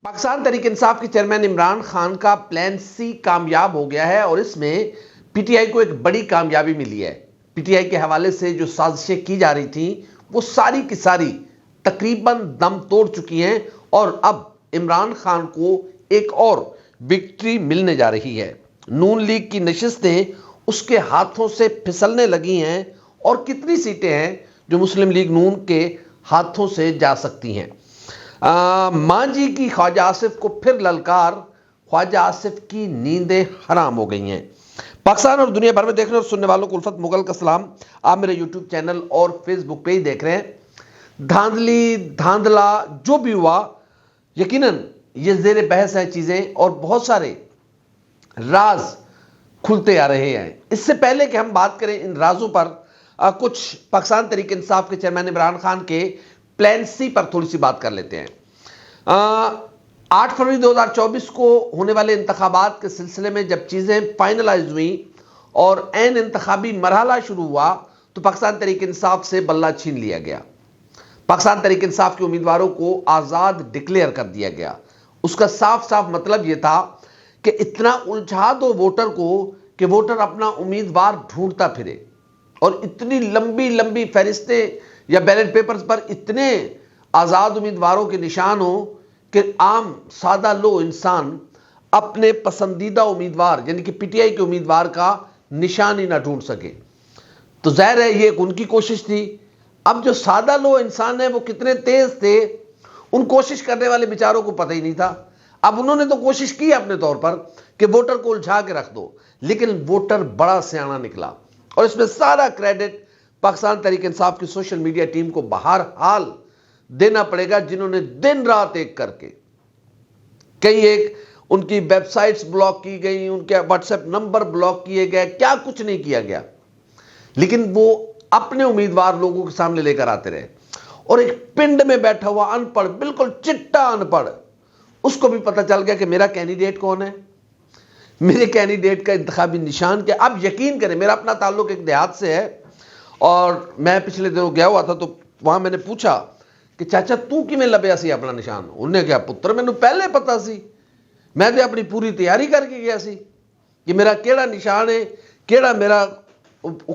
پاکستان تحریک انصاف کے چیئرمین عمران خان کا پلان سی کامیاب ہو گیا ہے اور اس میں پی ٹی آئی کو ایک بڑی کامیابی ملی ہے۔ پی ٹی آئی کے حوالے سے جو سازشیں کی جا رہی تھیں وہ ساری کی ساری تقریباً دم توڑ چکی ہیں اور اب عمران خان کو ایک اور وکٹری ملنے جا رہی ہے۔ نون لیگ کی نشستیں اس کے ہاتھوں سے پھسلنے لگی ہیں اور کتنی سیٹیں ہیں جو مسلم لیگ نون کے ہاتھوں سے جا سکتی ہیں۔ مانجی کی خواجہ آصف کو پھر للکار، خواجہ آصف کی نیندیں حرام ہو گئی ہیں۔ پاکستان اور دنیا بھر میں دیکھنے اور سننے والوں کو الفت مغل کا سلام۔ آپ میرے یوٹیوب چینل اور فیس بک پہ ہی دیکھ رہے ہیں۔ دھاندلی دھاندلا جو بھی ہوا، یقیناً یہ زیر بحث ہے چیزیں اور بہت سارے راز کھلتے آ رہے ہیں۔ اس سے پہلے کہ ہم بات کریں ان رازوں پر، کچھ پاکستان تحریک انصاف کے چیئرمین عمران خان کے پلان سی پر تھوڑی سی بات کر لیتے ہیں۔ 8 فروری 2024 کو ہونے والے انتخابات کے سلسلے میں جب چیزیں فائنلائز ہوئیں اور عین انتخابی مرحلہ شروع ہوا تو پاکستان تحریک انصاف سے بلہ چھین لیا گیا۔ پاکستان تحریک انصاف کے امیدواروں کو آزاد ڈکلیئر کر دیا گیا۔ اس کا صاف صاف مطلب یہ تھا کہ اتنا الجھا دو ووٹر کو کہ ووٹر اپنا امیدوار ڈھونڈتا پھرے، اور اتنی لمبی لمبی فہرستیں یا بیلٹ پیپرز پر اتنے آزاد امیدواروں کے نشان ہوں کہ عام سادہ لو انسان اپنے پسندیدہ امیدوار یعنی کہ پی ٹی آئی کے امیدوار کا نشان ہی نہ ڈھونڈ سکے۔ تو ظاہر ہے یہ ایک ان کی کوشش تھی۔ اب جو سادہ لو انسان ہیں وہ کتنے تیز تھے ان کوشش کرنے والے بیچاروں کو پتہ ہی نہیں تھا۔ اب انہوں نے تو کوشش کی اپنے طور پر کہ ووٹر کو الجھا کے رکھ دو، لیکن ووٹر بڑا سیاںا نکلا اور اس میں سارا کریڈٹ پاکستان تحریک انصاف کی سوشل میڈیا ٹیم کو بہرحال دینا پڑے گا، جنہوں نے دن رات ایک کر کے ایک ان کی ویب سائٹس بلاک کی گئی، ان کے واٹس ایپ نمبر بلاک کیے گئے، کیا کچھ نہیں کیا گیا، لیکن وہ اپنے امیدوار لوگوں کے سامنے لے کر آتے رہے۔ اور ایک پنڈ میں بیٹھا ہوا ان پڑھ، بالکل چٹا ان پڑھ، اس کو بھی پتہ چل گیا کہ میرا کینڈیڈیٹ کون ہے، میرے کینڈیڈیٹ کا انتخابی نشان کیا۔ اب یقین کریں، میرا اپنا تعلق ایک دیہات سے ہے اور میں پچھلے دنوں گیا ہوا تھا تو وہاں میں نے پوچھا کہ چاچا تو کی میں لبیا سی اپنا نشان؟ انہوں نے کہا پتر میں نے پہلے پتا سی، میں تو اپنی پوری تیاری کر کے گیا سی کہ میرا کیڑا نشان ہے، کیڑا میرا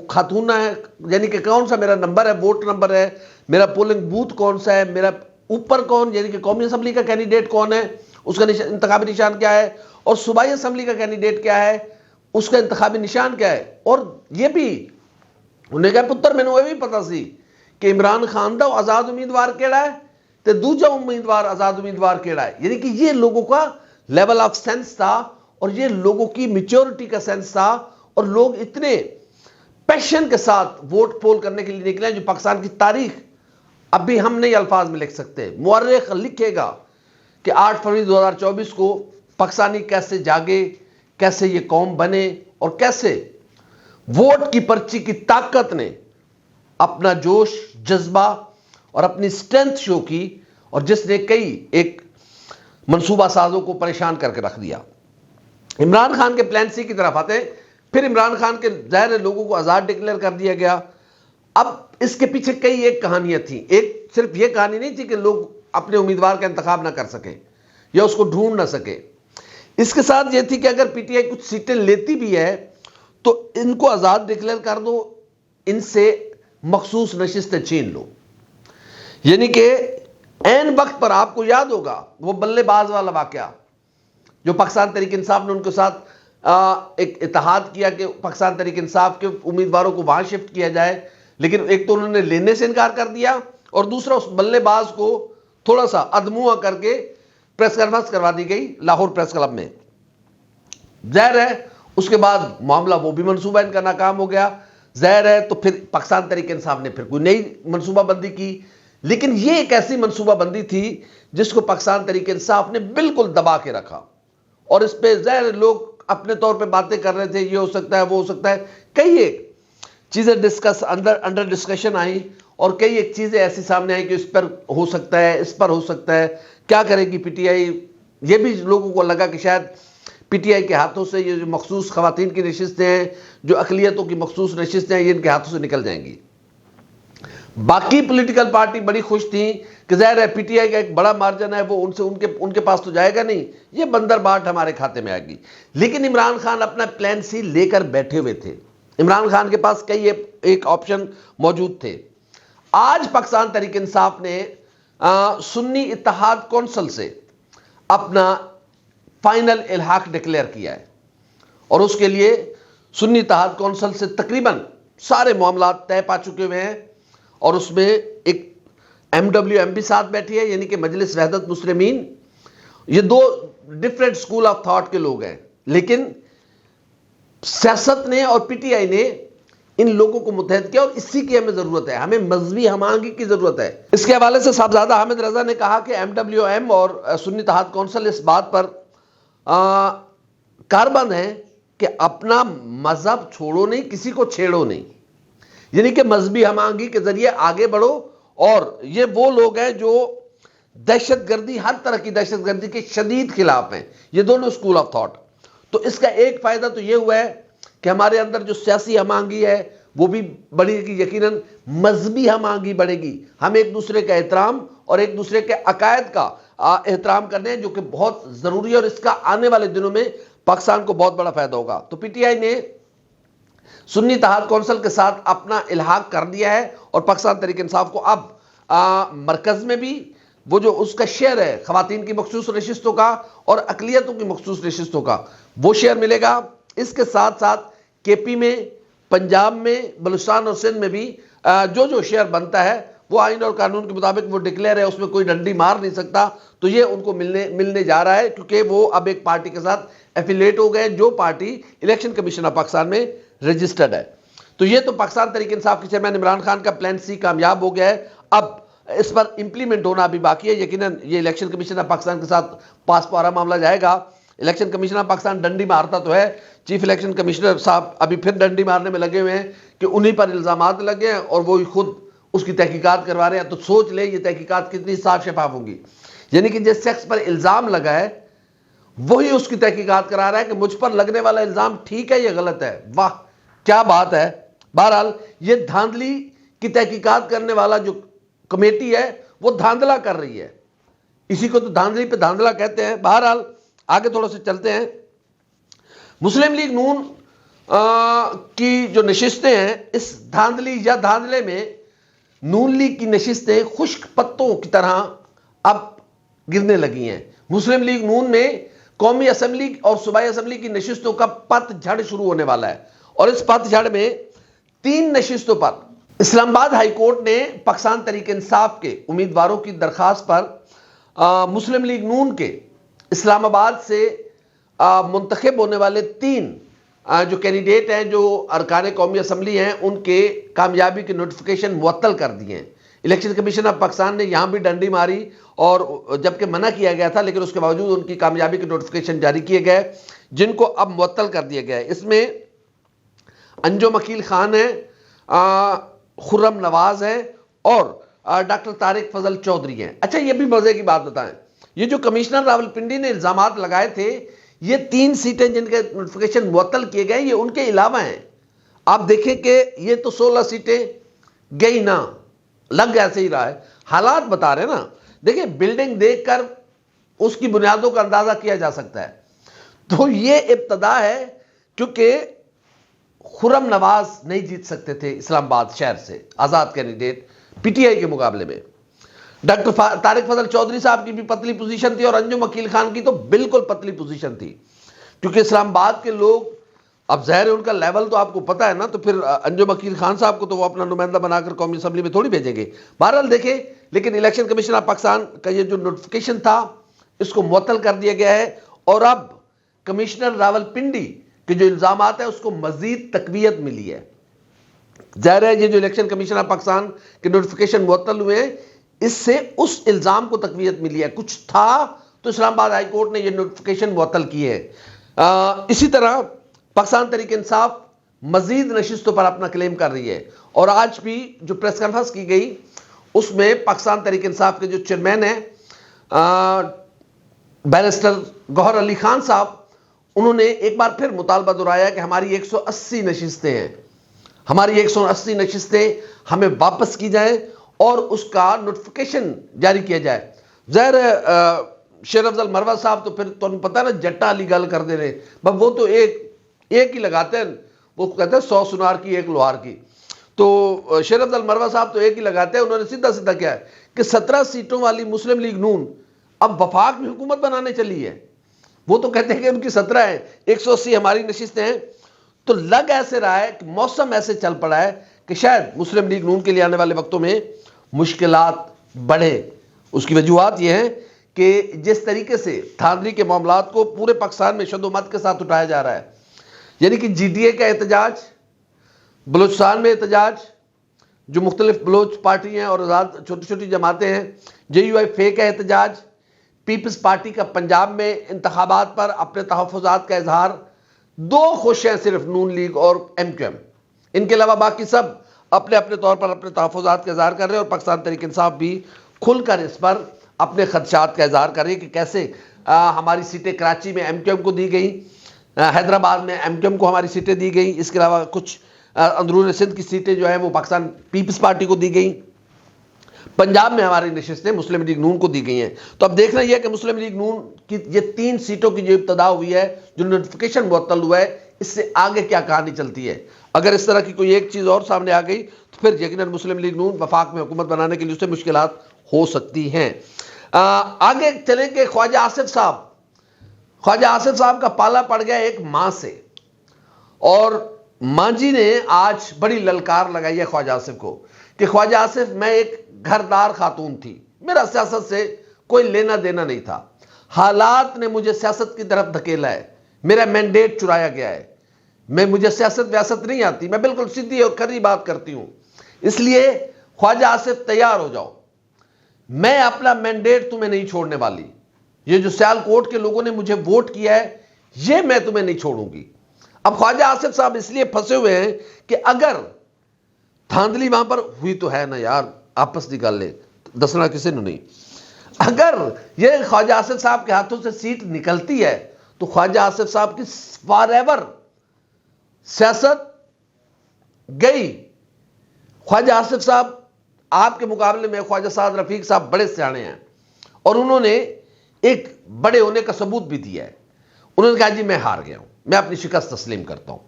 خاتونہ ہے، یعنی کہ کون سا میرا نمبر ہے، ووٹ نمبر ہے، میرا پولنگ بوتھ کون سا ہے، میرا اوپر کون یعنی کہ قومی اسمبلی کا کینڈیڈیٹ کون ہے، اس کا انتخابی نشان کیا ہے، اور صوبائی اسمبلی کا کینڈیڈیٹ کیا ہے، اس کا انتخابی نشان کیا ہے۔ اور یہ بھی انہوں نے کہا پتر میں نے وہ بھی پتا سی کہ عمران خان دا آزاد امیدوار کیڑا ہے تے دوجا امیدوار آزاد امیدوار کیڑا ہے۔ یعنی کہ یہ لوگوں کا لیول آف سینس تھا اور یہ لوگوں کی میچورٹی کا سینس تھا، اور لوگ اتنے پیشن کے ساتھ ووٹ پول کرنے کے لیے نکلے ہیں جو پاکستان کی تاریخ اب بھی ہم نہیں الفاظ میں لکھ سکتے۔ مورخ لکھے گا کہ 8 فروری 2024 کو پاکستانی کیسے جاگے، کیسے یہ قوم بنے، اور کیسے ووٹ کی پرچی کی طاقت نے اپنا جوش، جذبہ اور اپنی سٹرینتھ شو کی، اور جس نے کئی ایک منصوبہ سازوں کو پریشان کر کے رکھ دیا۔ عمران خان کے پلان سی کی طرف آتے ہیں۔ پھر عمران خان کے ظاہر لوگوں کو آزاد ڈکلیئر کر دیا گیا۔ اب اس کے پیچھے کئی ایک کہانیاں تھیں۔ ایک صرف یہ کہانی نہیں تھی کہ لوگ اپنے امیدوار کا انتخاب نہ کر سکیں یا اس کو ڈھونڈ نہ سکیں، اس کے ساتھ یہ تھی کہ اگر پی ٹی آئی کچھ سیٹیں لیتی بھی ہے تو ان کو آزاد ڈکلیئر کر دو، ان سے مخصوص نشستیں چھین لو۔ یعنی کہ عین وقت پر آپ کو یاد ہوگا وہ بلے باز والا واقعہ جو پاکستان تحریک انصاف نے ان کے ساتھ ایک اتحاد کیا کہ پاکستان تحریک انصاف کے امیدواروں کو وہاں شفٹ کیا جائے، لیکن ایک تو انہوں نے لینے سے انکار کر دیا اور دوسرا اس بلے باز کو تھوڑا سا ادموا کر کے پریس کانفرنس کروا دی گئی لاہور پریس کلب میں۔ ظاہر ہے اس کے بعد معاملہ وہ بھی منصوبہ ان کا ناکام ہو گیا۔ ظاہر ہے تو پھر پاکستان تحریک انصاف نے پھر کوئی نئی منصوبہ بندی کی، لیکن یہ ایک ایسی منصوبہ بندی تھی جس کو پاکستان تحریک انصاف نے بالکل دبا کے رکھا، اور اس پہ ظاہر لوگ اپنے طور پہ باتیں کر رہے تھے، یہ ہو سکتا ہے وہ ہو سکتا ہے، کئی ایک چیزیں انڈر ڈسکشن آئیں، اور کئی ایک چیزیں ایسی سامنے آئیں کہ اس پر ہو سکتا ہے، اس پر ہو سکتا ہے، کیا کرے گی پی ٹی آئی۔ یہ بھی لوگوں کو لگا کہ شاید پی ٹی آئی کے ہاتھوں سے یہ جو مخصوص خواتین کی نشستیں ہیں، جو اقلیتوں کی مخصوص نشستیں ہیں، یہ ان کے ہاتھوں سے نکل جائیں گی۔ باقی پولیٹیکل پارٹی بڑی خوش تھیں کہ ظاہر ہے پی ٹی آئی کا ایک بڑا مارجن ہے، وہ ان کے پاس تو جائے گا نہیں، یہ بندر باٹ ہمارے کھاتے میں آئے گی۔ لیکن عمران خان اپنا پلان سی لے کر بیٹھے ہوئے تھے، عمران خان کے پاس کئی ایک آپشن موجود تھے۔ آج پاکستان تحریک انصاف نے سنی اتحاد کونسل سے اپنا فائنل الحاق ڈکلیئر کیا ہے، اور اس کے لیے سنی اتحاد کونسل سے تقریباً سارے معاملات طے پا چکے ہوئے ہیں، اور اس میں ایک MWM بھی ساتھ بیٹھی ہے، یعنی کہ مجلس وحدت مسلمین۔ یہ دو ڈیفرنٹ سکول آف تھاٹ کے لوگ ہیں، لیکن سیاست نے اور پی ٹی آئی نے ان لوگوں کو متحد کیا، اور اسی کی ہمیں ضرورت ہے، ہمیں مذہبی ہم آہنگی کی ضرورت ہے۔ اس کے حوالے سے صاحبزادہ حامد رضا نے کہا کہ MWM اور سنی اتحاد کونسل اس بات پر کاربند ہیں کہ اپنا مذہب چھوڑو نہیں، کسی کو چھیڑو نہیں، یعنی کہ مذہبی ہم آہنگی کے ذریعے آگے بڑھو۔ اور یہ وہ لوگ ہیں جو دہشت گردی، ہر طرح کی دہشت گردی کے شدید خلاف ہیں، یہ دونوں اسکول آف تھاٹ۔ تو اس کا ایک فائدہ تو یہ ہوا ہے کہ ہمارے اندر جو سیاسی ہم آہنگی ہے وہ بھی بڑھے گی، یقیناً مذہبی ہم آہنگی بڑھے گی۔ ہم ایک دوسرے کا احترام اور ایک دوسرے کے عقائد کا احترام کرنے ہیں، جو کہ بہت ضروری ہے، اور اس کا آنے والے دنوں میں پاکستان کو بہت بڑا فائدہ ہوگا۔ تو پی ٹی آئی نے سنی اتحاد کونسل کے ساتھ اپنا الحاق کر دیا ہے، اور پاکستان تحریک انصاف کو اب مرکز میں بھی وہ جو اس کا شیئر ہے خواتین کی مخصوص نشستوں کا اور اقلیتوں کی مخصوص نشستوں کا، وہ شیئر ملے گا۔ اس کے ساتھ ساتھ کے پی میں، پنجاب میں، بلوچستان اور سندھ میں بھی جو شیئر بنتا ہے وہ آئین اور قانون کے مطابق وہ ڈکلیئر ہے، اس میں کوئی ڈنڈی مار نہیں سکتا۔ تو یہ ان کو ملنے جا رہا ہے، کیونکہ وہ اب ایک پارٹی کے ساتھ ایفیلیٹ ہو گئے، جو party election commission of Pakistan میں رجسٹرڈ ہے۔ تو یہ تو پاکستان تحریک انصاف کے چیئرمین عمران خان کا پلان سی کامیاب ہو گیا ہے، اب اس پر امپلیمنٹ ہونا ابھی باقی ہے۔ یقیناً یہ الیکشن کمیشن آف پاکستان کے ساتھ پاس پارا معاملہ جائے گا۔ الیکشن کمیشن آف پاکستان ڈنڈی مارتا تو ہے، چیف الیکشن کمشنر صاحب ابھی پھر ڈنڈی مارنے میں لگے ہوئے ہیں کہ انہی پر الزامات لگے ہیں اور وہ خود اس کی تحقیقات کروا رہے ہیں۔ تو سوچ لیں یہ تحقیقات کتنی صاف شفاف ہوں گی، یعنی کہ جس شخص پر الزام لگا ہے وہی اس کی تحقیقات کرا رہا ہے کہ مجھ پر لگنے والا الزام ٹھیک ہے یا غلط ہے۔ واہ کیا بات ہے! بہرحال یہ دھاندلی کی تحقیقات کرنے والا جو کمیٹی ہے وہ دھاندلا کر رہی ہے، اسی کو تو دھاندلی پہ دھاندلا کہتے ہیں۔ بہرحال آگے تھوڑا سے چلتے ہیں۔ مسلم لیگ نون کی جو نشستیں ہیں، اس دھاندلی یا دھاندلے میں نون لیگ کی نشستیں خشک پتوں کی طرح اب گرنے لگی ہیں۔ مسلم لیگ نون میں قومی اسمبلی اور صوبائی اسمبلی کی نشستوں کا پت جھڑ شروع ہونے والا ہے، اور اس پت جھڑ میں 3 نشستوں پر اسلام آباد ہائی کورٹ نے پاکستان تحریک انصاف کے امیدواروں کی درخواست پر مسلم لیگ نون کے اسلام آباد سے منتخب ہونے والے 3 جو کینڈیڈیٹ ہیں، جو ارکان قومی اسمبلی ہیں، ان کے کامیابی کی نوٹیفیکیشن معطل کر دیے ہیں۔ الیکشن کمیشن آف پاکستان نے یہاں بھی ڈنڈی ماری، اور جبکہ منع کیا گیا تھا لیکن اس کے باوجود ان کی کامیابی کے نوٹیفیکیشن جاری کیے گئے، جن کو اب معطل کر دیا گیا ہے۔ اس میں انجم عقیل خان ہے، خرم نواز ہے، اور ڈاکٹر طارق فضل چودھری ہیں۔ اچھا یہ بھی مزے کی بات بتائیں، یہ جو کمشنر راولپنڈی نے الزامات لگائے تھے، یہ 3 سیٹیں جن کے نوٹیفیکیشن معطل کیے گئے، یہ ان کے علاوہ ہیں۔ آپ دیکھیں کہ یہ تو 16 سیٹیں گئی نا، لگ ایسے ہی رہا ہے، حالات بتا رہے نا۔ دیکھیں بلڈنگ دیکھ کر اس کی بنیادوں کا اندازہ کیا جا سکتا ہے۔ تو یہ ابتدا ہے، کیونکہ خرم نواز نہیں جیت سکتے تھے اسلام آباد شہر سے، آزاد کینڈیڈیٹ پی ٹی آئی کے مقابلے میں۔ ڈاکٹر طارق فضل چودھری صاحب کی بھی پتلی پوزیشن تھی، اور انجم عقیل خان کی تو بالکل پتلی پوزیشن تھی، کیونکہ اسلام آباد کے لوگ اب ظاہر ان کا لیول تو آپ کو پتا ہے نا، تو پھر انجم عقیل خان صاحب کو تو وہ اپنا نمائندہ بنا کر قومی اسمبلی میں تھوڑی بھیجیں گے۔ بہرحال دیکھیں، لیکن الیکشن کمیشن آف پاکستان کا یہ جو نوٹیفیکیشن تھا اس کو معطل کر دیا گیا ہے، اور اب کمشنر راولپنڈی کے جو الزامات ہیں اس کو مزید تقویت ملی ہے۔ ظاہر ہے یہ جو الیکشن کمیشن آف پاکستان کے نوٹیفیکیشن معطل ہوئے ہیں، اس سے اس الزام کو تقویت ملی ہے۔ کچھ تھا تو اسلام آباد ہائی کورٹ نے یہ نوٹیفیکیشن معطل کی ہے۔ اسی طرح پاکستان تحریک انصاف مزید نشستوں پر اپنا کلیم کر رہی ہے، اور آج بھی جو پریس کانفرنس کی گئی اس میں پاکستان تحریک انصاف کے جو چیئرمین ہیں بیرسٹر گوہر علی خان صاحب، انہوں نے ایک بار پھر مطالبہ دہرایا کہ ہماری 180 نشستیں ہیں، ہماری 180 نشستیں ہمیں واپس کی جائیں اور اس کا نوٹیفیکیشن جاری کیا جائے. ظاہر شیر افضل مروہ صاحب تو پھر تمہیں پتہ نا جٹا علی گل کر دے رہے بس وہ تو ایک ہی لگاتے ہیں, وہ کہتے ہیں 100 سنار کی 1 لوہار کی. تو شیر افضل مروہ صاحب تو ایک ہی لگاتے ہیں. انہوں نے سیدھا کیا ہے کہ 17 سیٹوں والی مسلم لیگ نون اب وفاق میں حکومت بنانے چلی ہے. وہ تو کہتے ہیں کہ ان کی 17 ہیں, 180 ہماری نشستیں ہیں. تو لگ ایسے رہا ہے کہ موسم ایسے چل پڑا ہے کہ شاید مسلم لیگ نون کے لیے آنے والے وقتوں میں مشکلات بڑھے. اس کی وجوہات یہ ہیں کہ جس طریقے سے دھاندلی کے معاملات کو پورے پاکستان میں شد و مت کے ساتھ اٹھایا جا رہا ہے, یعنی کہ جی ڈی اے کا احتجاج, بلوچستان میں احتجاج, جو مختلف بلوچ پارٹی ہیں اور آزاد چھوٹی چھوٹی جماعتیں ہیں, جے یو آئی فے کا احتجاج, پیپلز پارٹی کا پنجاب میں انتخابات پر اپنے تحفظات کا اظہار. 2 خوش ہیں صرف نون لیگ اور ایم کیو ایم, ان کے علاوہ باقی سب اپنے اپنے طور پر اپنے تحفظات کا اظہار کر رہے ہیں. اور پاکستان تحریک انصاف بھی کھل کر اس پر اپنے خدشات کا اظہار کر رہی ہے کہ کیسے ہماری سیٹیں کراچی میں ایم کیو ایم کو دی گئیں, حیدرآباد میں ایم کیو ایم کو ہماری سیٹیں دی گئیں, اس کے علاوہ کچھ اندرون سندھ کی سیٹیں جو ہیں وہ پاکستان پیپلز پارٹی کو دی گئیں, پنجاب میں ہماری نشستیں مسلم لیگ نون کو دی گئی ہیں. تو اب دیکھنا یہ ہے کہ مسلم لیگ نون کی یہ 3 سیٹوں کی جو ابتدا ہوئی ہے, جو نوٹیفیکیشن معطل ہوا ہے, اس سے آگے کیا کہانی چلتی ہے. اگر اس طرح کی کوئی ایک چیز اور سامنے آ گئی تو پھر یقیناً مسلم لیگ نون وفاق میں حکومت بنانے کے لیے اس سے مشکلات ہو سکتی ہیں. آگے چلیں کہ خواجہ آصف صاحب کا پالا پڑ گیا ایک ماں سے, اور ماں جی نے آج بڑی للکار لگائی ہے خواجہ آصف کو کہ خواجہ آصف, میں ایک گھردار خاتون تھی, میرا سیاست سے کوئی لینا دینا نہیں تھا, حالات نے مجھے سیاست کی طرف دھکیلا ہے, میرا مینڈیٹ چرایا گیا ہے, مجھے سیاست ویاست نہیں آتی, میں بالکل سیدھی اور کھری بات کرتی ہوں, اس لیے خواجہ آصف تیار ہو جاؤ, میں اپنا مینڈیٹ تمہیں نہیں چھوڑنے والی. یہ جو سیال کوٹ کے لوگوں نے مجھے ووٹ کیا ہے یہ میں تمہیں نہیں چھوڑوں گی. اب خواجہ آصف صاحب اس لیے پھنسے ہوئے ہیں کہ اگر دھاندلی وہاں پر ہوئی تو ہے نا یار, آپس نکال لے, دسنا کسی نے نہیں. اگر یہ خواجہ آصف صاحب کے ہاتھوں سے سیٹ نکلتی ہے تو خواجہ آصف صاحب کی فار ایور سیاست گئی. خواجہ آصف صاحب آپ کے مقابلے میں خواجہ سعد رفیق صاحب بڑے سیانے ہیں, اور انہوں نے ایک بڑے ہونے کا ثبوت بھی دیا ہے. انہوں نے کہا جی میں ہار گیا ہوں, میں اپنی شکست تسلیم کرتا ہوں.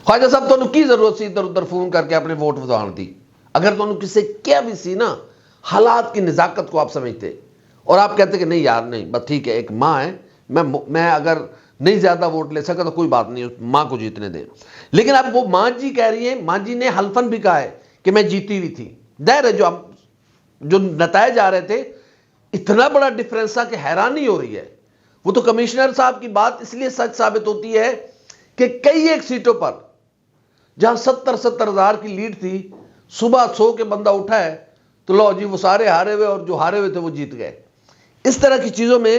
خواجہ صاحب تو کی ضرورت سی ادھر ادھر فون کر کے اپنے ووٹ ودان دی, اگر تو کسی کیا بھی سی نا, حالات کی نزاکت کو آپ سمجھتے اور آپ کہتے کہ نہیں یار نہیں بس ٹھیک ہے, ایک ماں ہے, میں اگر نہیں زیادہ ووٹ لے سکا تو کوئی بات نہیں, ماں کو جیتنے دیں. لیکن اب وہ ماں جی کہہ رہی ہیں, ماں جی نے حلفاً بھی کہا ہے کہ میں جیتی ہوئی تھی. دیر ہے جو نتائج آ رہے تھے اتنا بڑا ڈفرینس تھا کہ حیرانی ہو رہی ہے. وہ تو کمشنر صاحب کی بات اس لیے سچ ثابت ہوتی ہے کہ کئی ایک سیٹوں پر جہاں 70 ہزار کی لیڈ تھی, صبح سو کے بندہ اٹھا ہے تو لو جی وہ سارے ہارے ہوئے اور جو ہارے ہوئے تھے وہ جیت گئے. اس طرح کی چیزوں میں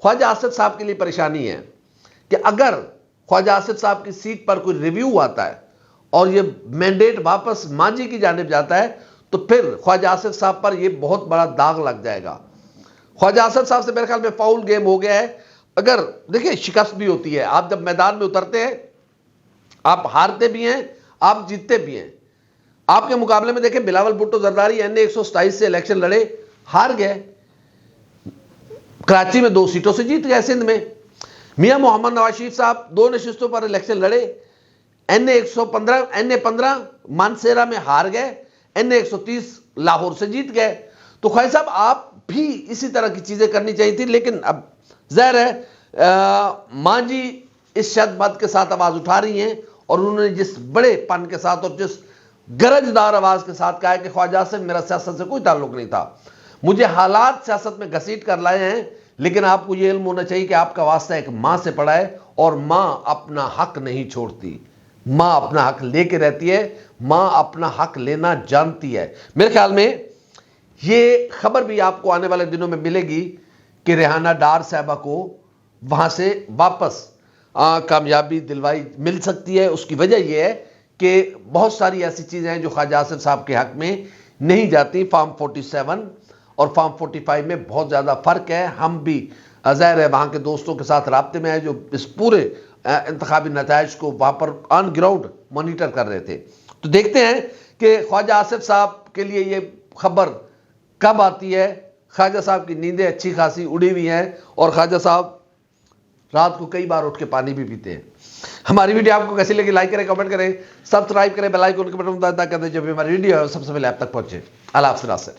خواجہ آصف صاحب کے لیے پریشانی ہے کہ اگر خواجہ آصف صاحب کی سیٹ پر کوئی ریویو آتا ہے اور یہ مینڈیٹ واپس مانجی کی جانب جاتا ہے تو پھر خواجہ آصف صاحب پر یہ بہت بڑا داغ لگ جائے گا. خواجہ آصف صاحب سے میرے خیال میں فاؤل گیم ہو گیا ہے. اگر دیکھیں شکست بھی ہوتی ہے, آپ جب میدان میں اترتے ہیں آپ ہارتے بھی ہیں آپ جیتتے بھی ہیں. آپ کے مقابلے میں دیکھیں بلاول بھٹو زرداری این اے 127 سے الیکشن لڑے, ہار گئے, کراچی میں 2 سیٹوں سے جیت گئے. سندھ میں میاں محمد نواز شریف صاحب 2 نشستوں پر الیکشن لڑے, این اے 15 مانسیرا میں ہار گئے, این اے 130 لاہور سے جیت گئے. تو خواجہ صاحب آپ بھی اسی طرح کی چیزیں کرنی چاہیے تھی, لیکن اب ظاہر ہے ماں جی اس شد بد کے ساتھ آواز اٹھا رہی ہیں, اور انہوں نے جس بڑے پن کے ساتھ اور جس گرجدار آواز کے ساتھ کہا ہے کہ خواجہ آصف میرا سیاست سے کوئی تعلق نہیں تھا, مجھے حالات سیاست میں گھسیٹ کر لائے ہیں, لیکن آپ کو یہ علم ہونا چاہیے کہ آپ کا واسطہ ایک ماں سے پڑا ہے, اور ماں اپنا حق نہیں چھوڑتی, ماں اپنا حق لے کے رہتی ہے, ماں اپنا حق لینا جانتی ہے. میرے خیال میں یہ خبر بھی آپ کو آنے والے دنوں میں ملے گی کہ ریحانہ ڈار صاحبہ کو وہاں سے واپس کامیابی دلوائی مل سکتی ہے. اس کی وجہ یہ ہے کہ بہت ساری ایسی چیزیں ہیں جو خواجہ آصف صاحب کے حق میں نہیں جاتی. فارم 47 اور فارم 45 میں بہت زیادہ فرق ہے. ہم بھی ظاہر ہے وہاں کے دوستوں کے ساتھ رابطے میں ہیں جو اس پورے انتخابی نتائج کو وہاں پر آن گراؤنڈ مانیٹر کر رہے تھے. تو دیکھتے ہیں کہ خواجہ آصف صاحب کے لیے یہ خبر کب آتی ہے. خواجہ صاحب کی نیندیں اچھی خاصی اڑی ہوئی ہیں اور خواجہ صاحب رات کو کئی بار اٹھ کے پانی بھی پیتے ہیں. ہماری ویڈیو آپ کو کیسی لگی؟ لائک کریں، کمنٹ کریں، سبسکرائب کریں، بیل آئیکن کے بٹن دبا کر دیں جب بھی ہماری ویڈیو ہے سب سے پہلے آپ تک پہنچے. اللہ حافظ.